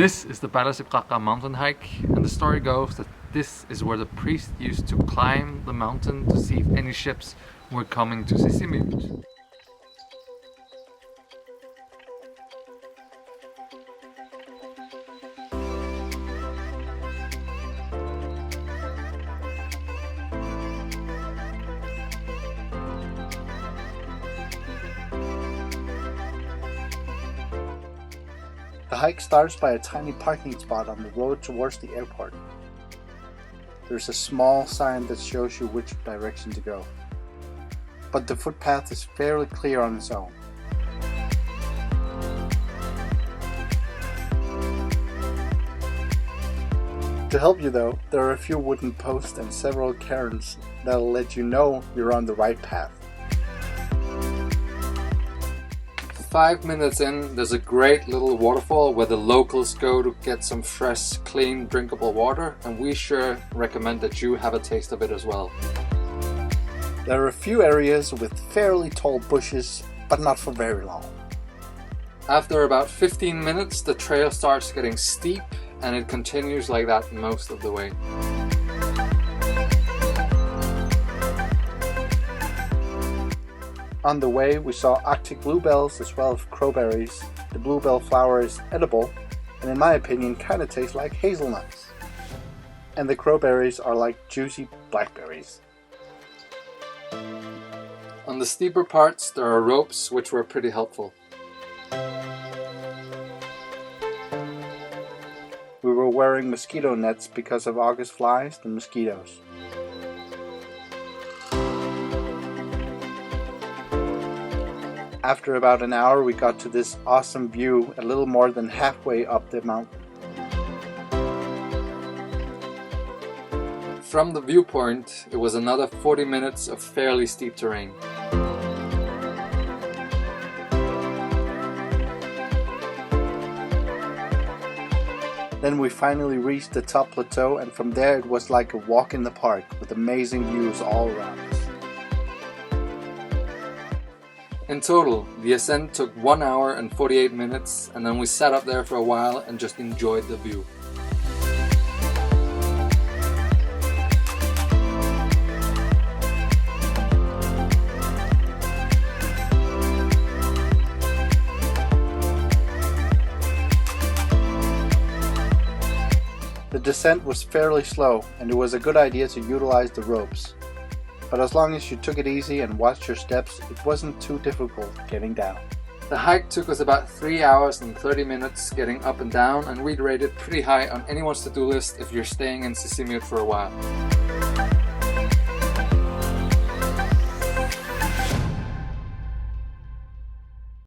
This is the Palasi Qaqqaa mountain hike, and the story goes that this is where the priest used to climb the mountain to see if any ships were coming to Sisimiut. The hike starts by a tiny parking spot on the road towards the airport. There's a small sign that shows you which direction to go, but the footpath is fairly clear on its own. To help you though, there are a few wooden posts and several cairns that'll let you know you're on the right path. 5 minutes in, there's a great little waterfall where the locals go to get some fresh, clean, drinkable water, and we sure recommend that you have a taste of it as well. There are a few areas with fairly tall bushes, but not for very long. After about 15 minutes, the trail starts getting steep, and it continues like that most of the way. On the way, we saw Arctic bluebells as well as crowberries. The bluebell flower is edible, and in my opinion kind of tastes like hazelnuts. And the crowberries are like juicy blackberries. On the steeper parts, there are ropes, which were pretty helpful. We were wearing mosquito nets because of August flies and mosquitoes. After about an hour, we got to this awesome view a little more than halfway up the mountain. From the viewpoint, it was another 40 minutes of fairly steep terrain. Then we finally reached the top plateau, and from there it was like a walk in the park with amazing views all around us. In total, the ascent took 1 hour and 48 minutes, and then we sat up there for a while and just enjoyed the view. The descent was fairly slow, and it was a good idea to utilize the ropes. But as long as you took it easy and watched your steps, it wasn't too difficult getting down. The hike took us about 3 hours and 30 minutes getting up and down, and we'd rate it pretty high on anyone's to-do list if you're staying in Sisimiut for a while.